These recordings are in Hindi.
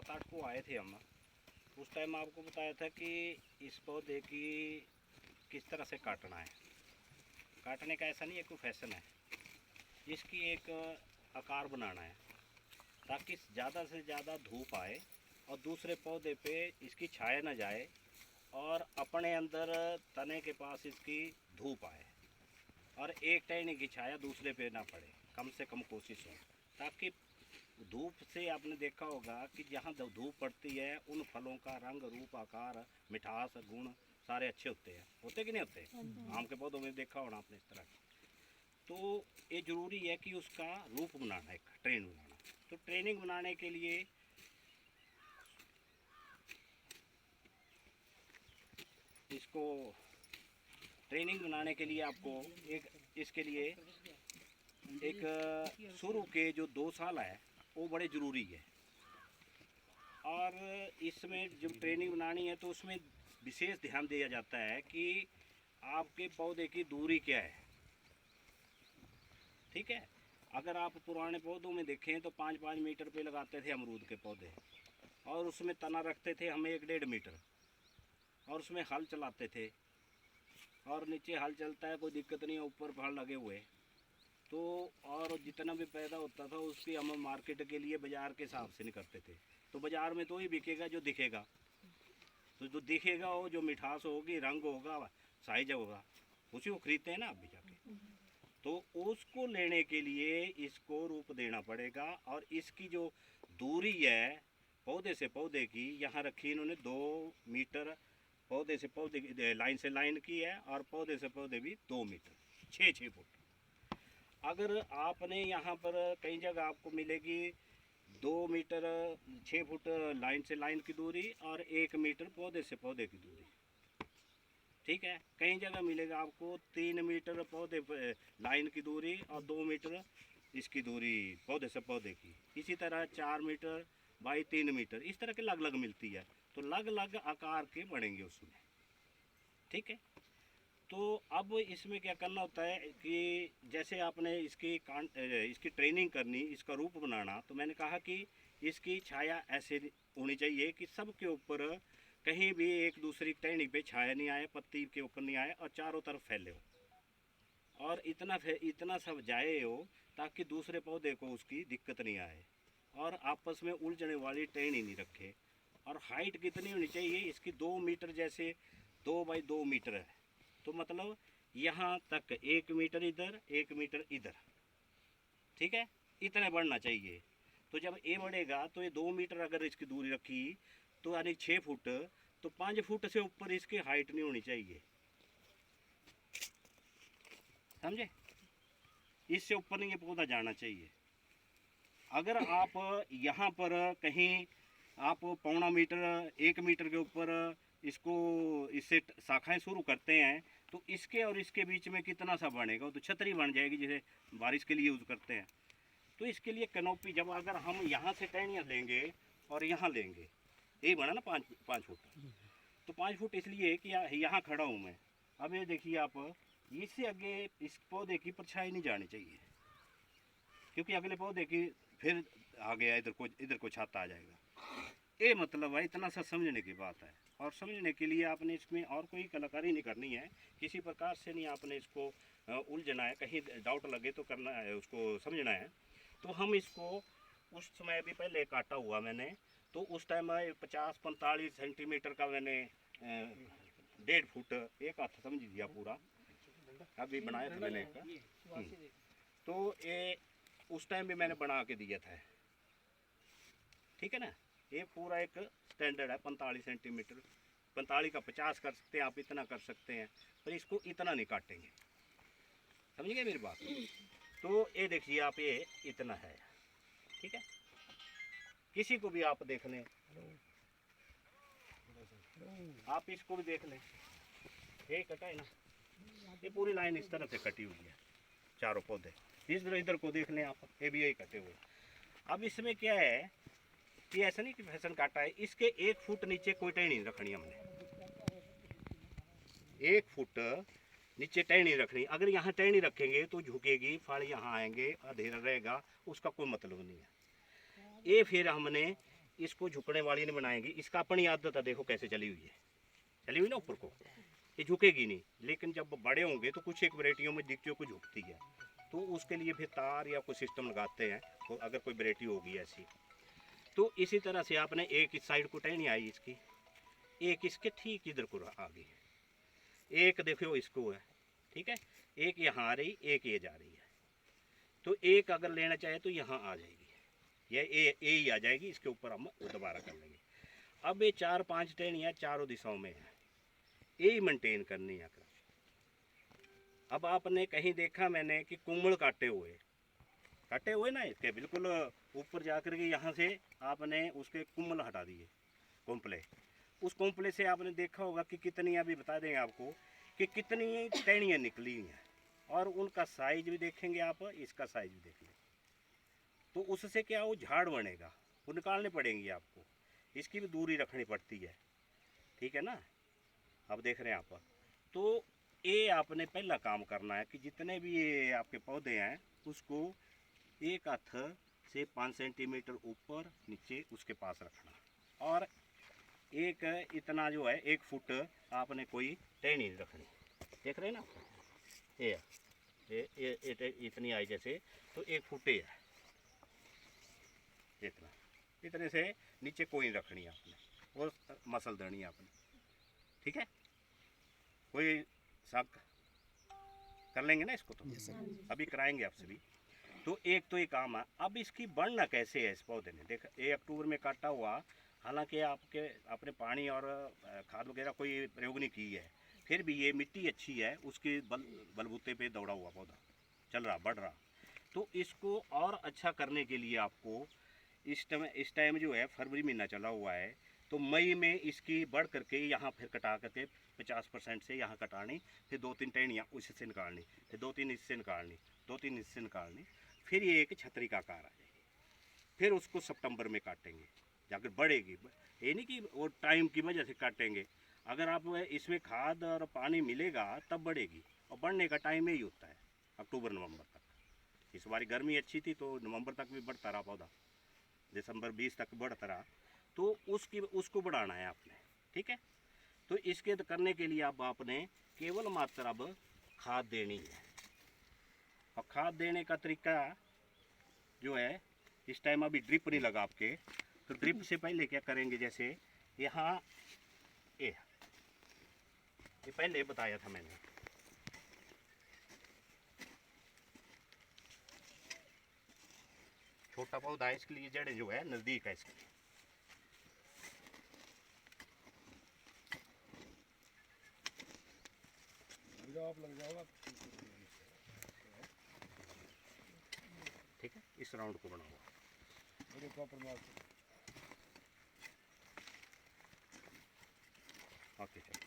7-8 को आए थे हम। उस टाइम आपको बताया था कि इस पौधे की किस तरह से काटना है। काटने का ऐसा नहीं है, कोई फैशन है, इसकी एक आकार बनाना है ताकि ज़्यादा से ज़्यादा धूप आए और दूसरे पौधे पे इसकी छाया न जाए और अपने अंदर तने के पास इसकी धूप आए और एक टहनी की छाया दूसरे पे ना पड़े, कम से कम कोशिश हो। ताकि धूप से आपने देखा होगा कि जहाँ धूप पड़ती है उन फलों का रंग, रूप, आकार, मिठास, गुण सारे अच्छे होते कि नहीं होते? आम के पौधों में देखा होगा आपने इस तरह की। तो ये ज़रूरी है कि उसका रूप बनाना है, ट्रेन बनाना। तो ट्रेनिंग बनाने के लिए इसको ट्रेनिंग बनाने के लिए आपको एक इसके लिए एक शुरू के जो 2 साल है वो बड़े ज़रूरी है। और इसमें जब ट्रेनिंग बनानी है तो उसमें विशेष ध्यान दिया जाता है कि आपके पौधे की दूरी क्या है। ठीक है, अगर आप पुराने पौधों में देखें तो 5-5 मीटर पे लगाते थे अमरूद के पौधे और उसमें तना रखते थे हमें 1-1.5 मीटर और उसमें हल चलाते थे और नीचे हल चलता है, कोई दिक्कत नहीं है, ऊपर फल लगे हुए। तो और जितना भी पैदा होता था उसकी हम मार्केट के लिए बाज़ार के हिसाब से नहीं करते थे। तो बाज़ार में तो ही बिकेगा जो दिखेगा, तो जो दिखेगा वो जो मिठास होगी, रंग होगा, साइज होगा, उसी को खरीदते हैं ना आप भी जाके। तो उसको लेने के लिए इसको रूप देना पड़ेगा। और इसकी जो दूरी है पौधे से पौधे की, यहाँ रखी इन्होंने 2 मीटर पौधे से पौधे की लाइन से लाइन की है और पौधे से पौधे भी 2 मीटर, 6-6 फुट। अगर आपने यहाँ पर कई जगह आपको मिलेगी 2 मीटर 6 फुट लाइन से लाइन की दूरी और 1 मीटर पौधे से पौधे की दूरी। ठीक है, कई जगह मिलेगा आपको 3 मीटर पौधे लाइन की दूरी और 2 मीटर इसकी दूरी पौधे से पौधे की। इसी तरह 4 मीटर बाई 3 मीटर, इस तरह के अलग अलग मिलती है। तो अलग अलग आकार के बनेंगे उसमें। ठीक है, तो अब इसमें क्या करना होता है कि जैसे आपने इसकी ट्रेनिंग करनी, इसका रूप बनाना, तो मैंने कहा कि इसकी छाया ऐसे होनी चाहिए कि सबके ऊपर कहीं भी एक दूसरी टहनी पे छाया नहीं आए, पत्ती के ऊपर नहीं आए और चारों तरफ फैले हो और इतना सब जाए हो ताकि दूसरे पौधे को उसकी दिक्कत नहीं आए और आपस में उलझने वाली टहनी नहीं रखे। और हाइट कितनी होनी चाहिए इसकी? 2 मीटर, जैसे 2 बाई 2 मीटर है तो मतलब यहाँ तक 1 मीटर इधर, 1 मीटर इधर। ठीक है, इतने बढ़ना चाहिए। तो जब ये बढ़ेगा तो ये 2 मीटर अगर इसकी दूरी रखी तो यानी 6 फुट, तो 5 फुट से ऊपर इसकी हाइट नहीं होनी चाहिए। समझे? इससे ऊपर नहीं ये पौधा जाना चाहिए। अगर आप यहाँ पर कहीं आप 1.25 मीटर, 1 मीटर के ऊपर इससे शाखाएं शुरू करते हैं तो इसके और इसके बीच में कितना सा बनेगा? तो छतरी बन जाएगी जैसे बारिश के लिए यूज़ करते हैं। तो इसके लिए कैनोपी, जब अगर हम यहाँ से टहनियाँ लेंगे और यहाँ लेंगे, यही बना ना 5 फुट, तो 5 फुट इसलिए कि यहाँ खड़ा हूँ मैं। अब ये देखिए आप, इससे आगे इस पौधे की परछाई नहीं जानी चाहिए क्योंकि अगले पौधे की फिर आ गया इधर को छाता आ जाएगा। ये मतलब है, इतना सा समझने की बात है। और समझने के लिए आपने इसमें और कोई कलाकारी नहीं करनी है, किसी प्रकार से नहीं आपने इसको उलझना है, कहीं डाउट लगे तो करना है, उसको समझना है। तो हम इसको उस समय भी पहले काटा हुआ मैंने, तो उस टाइम 50-45 सेंटीमीटर का मैंने 1.5 फुट एक हाथ समझ लिया पूरा, अभी बनाया था मैंने एक। तो ये उस टाइम भी मैंने बना के दिया था। ठीक है ना, ये पूरा एक स्टैंडर्ड है 45 सेंटीमीटर। 45 का 50 कर सकते हैं आप, इतना कर सकते हैं, पर इसको इतना नहीं काटेंगे। समझ गए मेरी बात? तो ये देखिए आप, ये इतना है। ठीक है, किसी को भी आप देख लें, आप इसको भी देख लें, ये कटा है ना, ये पूरी लाइन इस तरह से कटी हुई है, चारों पौधे। इधर को देख लें आप, ये भी यही कटे हुए। अब इसमें क्या है कि ऐसा नहीं कि फैशन काटा है, इसके 1 फुट नीचे कोई टहनी नहीं रखनी हमने। 1 फुट नीचे टहनी रखनी। अगर यहाँ टहनी रखेंगे तो झुकेगी, फल यहाँ आएंगे, अधेरा रहेगा, उसका कोई मतलब नहीं है। ये फिर हमने इसको झुकने वाली नहीं बनाएंगे। इसका अपनी आदत है, देखो कैसे चली हुई है, चली हुई ना ऊपर को, ये झुकेगी नहीं। लेकिन जब बड़े होंगे तो कुछ एक वैरायटियों में दिखतियों को झुकती है, तो उसके लिए फिर तार या कोई सिस्टम लगाते हैं। तो अगर कोई वैरायटी होगी ऐसी, तो इसी तरह से आपने एक इस साइड को टहनी आई इसकी, एक इसके ठीक इधर को आ गई, एक देखो इसको है, ठीक है, एक यहाँ आ रही, एक ये जा रही है। तो एक अगर लेना चाहे तो यहाँ आ जाएगी, ये ए ही आ जाएगी, इसके ऊपर हम दोबारा कर लेंगे। अब ये 4-5 टहनियाँ चारों दिशाओं में है, यही मेंटेन करनी है। अब आपने कहीं देखा मैंने कि कुम्मड़ काटे हुए ना इसके बिल्कुल ऊपर जाकर के यहाँ से आपने उसके कुम्मल हटा दिए, कोम्पले। उस कोम्पले से आपने देखा होगा कि कितनी, अभी बता देंगे आपको कि कितनी टहनियाँ निकली हैं, और उनका साइज भी देखेंगे आप, इसका साइज भी देख लें। तो उससे क्या वो झाड़ बनेगा, वो निकालने पड़ेंगी आपको, इसकी भी दूरी रखनी पड़ती है, ठीक है ना। अब देख रहे हैं आप, तो ये आपने पहला काम करना है कि जितने भी ये आपके पौधे हैं उसको एक हाथ से 5 सेंटीमीटर ऊपर नीचे उसके पास रखना, और एक इतना जो है 1 फुट आपने कोई टहनी रखनी। देख रहे हैं ना, ये इतनी आई जैसे, तो 1 फुट है इतना, इतने से नीचे कोई नहीं रखनी आपने, और मसल देनी आपने, ठीक है। कोई शक कर लेंगे ना इसको, तो अभी कराएंगे आपसे भी। तो एक तो ये काम है। अब इसकी बढ़ना कैसे है इस पौधे ने, देख 1 अक्टूबर में काटा हुआ, हालांकि आपने पानी और खाद वगैरह कोई प्रयोग नहीं की है, फिर भी ये मिट्टी अच्छी है, उसके बलबूते पे दौड़ा हुआ पौधा चल रहा, बढ़ रहा। तो इसको और अच्छा करने के लिए आपको इस टाइम जो है फरवरी महीना चला हुआ है, तो मई में इसकी बढ़ करके यहाँ फिर कटा करके 50% से यहाँ कटानी, फिर 2-3 टहनियाँ उससे निकालनी, फिर 2-3 इससे निकालनी, 2-3 इससे निकालनी, फिर ये एक छतरी का आकार आ जाएगी। फिर उसको सितंबर में काटेंगे, जाकर बढ़ेगी। ये नहीं कि वो टाइम की वजह से काटेंगे, अगर आप इसमें खाद और पानी मिलेगा तब बढ़ेगी, और बढ़ने का टाइम यही होता है अक्टूबर-नवंबर तक। इस बार गर्मी अच्छी थी तो नवंबर तक भी बढ़ता रहा पौधा, दिसंबर 20 तक बढ़ता रहा, तो उसको बढ़ाना है आपने, ठीक है। तो इसके करने के लिए अब आपने केवल मात्र अब खाद देनी है, और खाद देने का तरीका जो है, इस टाइम अभी ड्रिप नहीं लगा आपके, तो ड्रिप से पहले क्या करेंगे, जैसे यहाँ ये पहले बताया था मैंने, छोटा पौधा है इसके लिए जड़ें जो है नज़दीक है इसके, आप लग जाओगा, ठीक है। इस राउंड को बनाओ, ओके चलो।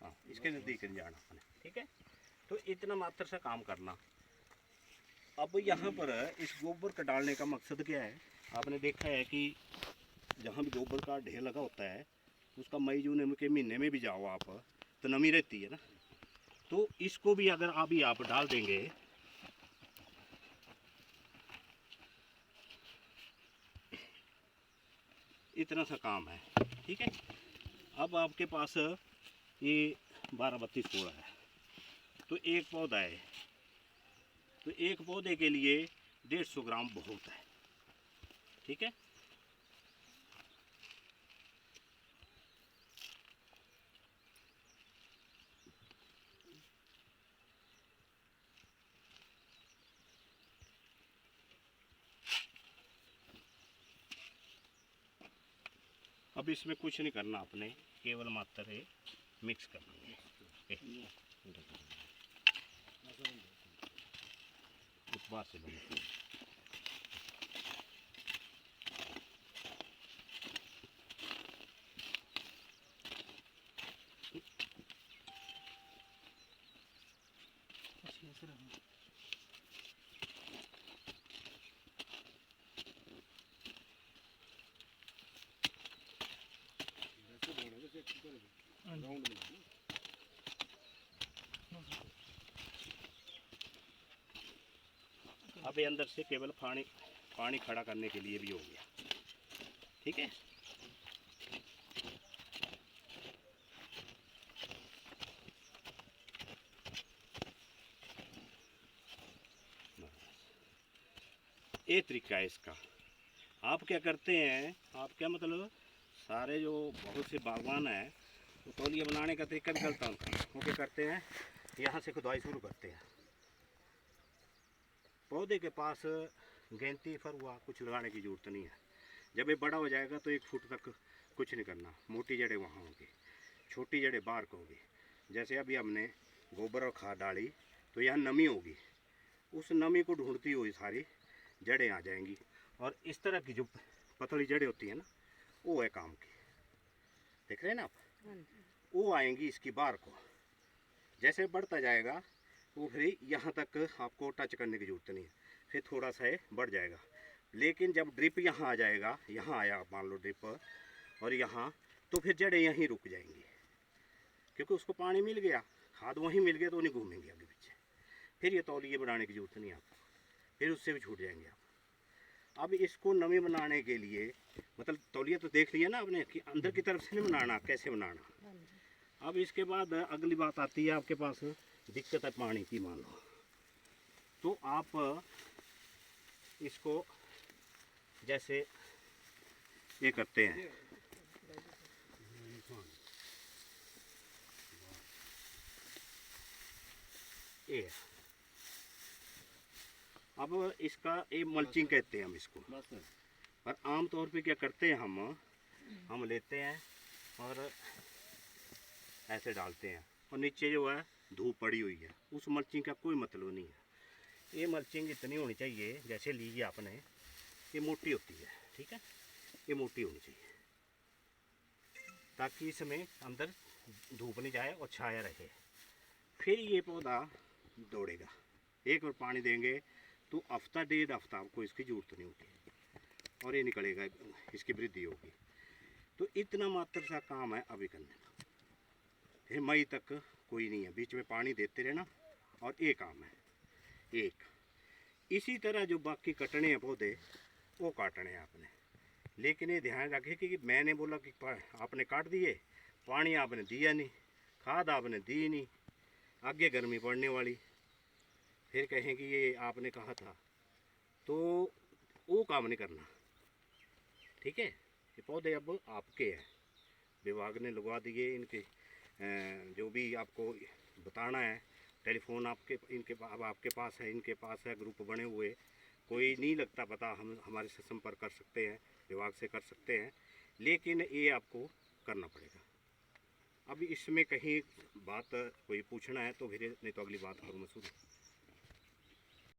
हाँ, इसके नज़दीक जाना अपने, ठीक है। तो इतना मात्र से काम करना। अब यहाँ पर इस गोबर का डालने का मकसद क्या है, आपने देखा है कि जहाँ भी गोबर का ढेर लगा होता है, उसका मई जून के महीने में भी जाओ आप, तो नमी रहती है ना। तो इसको भी अगर अभी आप डाल देंगे, इतना सा काम है, ठीक है। अब आपके पास ये 12-32 है, तो एक पौधा है, तो एक पौधे के लिए 150 ग्राम बहुत है, ठीक है। अब इसमें कुछ नहीं करना आपने, केवल मात्र मिक्स करनी है। इस बात से बने राउंड में अब ये अंदर से केवल पानी खड़ा करने के लिए भी हो गया। ठीक है, ये तरीका है इसका। आप क्या करते हैं, आप क्या मतलब सारे जो बहुत से बागवान हैं तो तौलिया बनाने का तरीका भी गलत होता है। वो क्या करते हैं, यहाँ से खुदाई शुरू करते हैं, पौधे के पास गेंती फरुआ कुछ लगाने की ज़रूरत नहीं है। जब ये बड़ा हो जाएगा तो 1 फुट तक कुछ नहीं करना, मोटी जड़ें वहाँ होंगी, छोटी जड़ें बाहर को होगी। जैसे अभी हमने गोबर और खाद डाली तो यहाँ नमी होगी, उस नमी को ढूंढती हुई सारी जड़ें आ जाएंगी। और इस तरह की जो पतली जड़ें होती हैं ना, वो है काम की, देख रहे हैं ना आप, वो आएंगी इसकी बार को। जैसे बढ़ता जाएगा वो फिर यहाँ तक आपको टच करने की ज़रूरत नहीं है, फिर थोड़ा सा ये बढ़ जाएगा। लेकिन जब ड्रिप यहाँ आ जाएगा, यहाँ आया मान लो ड्रिप और यहाँ, तो फिर जड़ें यहीं रुक जाएंगी, क्योंकि उसको पानी मिल गया, खाद वहीं मिल गया, तो नहीं घूमेंगे आगे पीछे। फिर ये तौलिए बनाने की ज़रूरत नहीं है आपको, फिर उससे भी छूट जाएंगे आप। अब इसको नमी बनाने के लिए मतलब तौलिया तो देख लिया ना आपने कि अंदर की तरफ से नहीं बनाना, कैसे बनाना। अब इसके बाद अगली बात आती है, आपके पास दिक्कत है पानी की मान लो, तो आप इसको जैसे ये करते हैं, ये अब इसका ये मल्चिंग कहते हैं हम इसको। और आम तौर पे क्या करते हैं, हम लेते हैं और ऐसे डालते हैं, और नीचे जो है धूप पड़ी हुई है, उस मल्चिंग का कोई मतलब नहीं है। ये मल्चिंग इतनी होनी चाहिए, जैसे लीजिए आपने, ये मोटी होती है, ठीक है, ये मोटी होनी चाहिए ताकि इसमें अंदर धूप नहीं जाए और छाया रहे। फिर ये पौधा दौड़ेगा, एक बार पानी देंगे तो हफ्ता 1.5 हफ्ता आपको इसकी ज़रूरत नहीं होगी और ये निकलेगा, इसकी वृद्धि होगी। तो इतना मात्र सा काम है अभी करने का, फिर मई तक कोई नहीं है, बीच में पानी देते रहना और ये काम है एक। इसी तरह जो बाकी कटने हैं पौधे, वो काटने हैं आपने, लेकिन ये ध्यान रखें कि मैंने बोला कि आपने काट दिए, पानी आपने दिया नहीं, खाद आपने दी नहीं, आगे गर्मी पड़ने वाली, फिर कहें कि ये आपने कहा था, तो वो काम नहीं करना। ठीक है, ये पौधे अब आपके हैं, विभाग ने लगवा दिए, इनके जो भी आपको बताना है, टेलीफोन अब आपके पास है, इनके पास है, ग्रुप बने हुए, कोई नहीं लगता पता, हम हमारे से संपर्क कर सकते हैं, विभाग से कर सकते हैं, लेकिन ये आपको करना पड़ेगा। अब इसमें कहीं बात कोई पूछना है तो फिर, नहीं तो अगली बात करूँ मैं शुरू।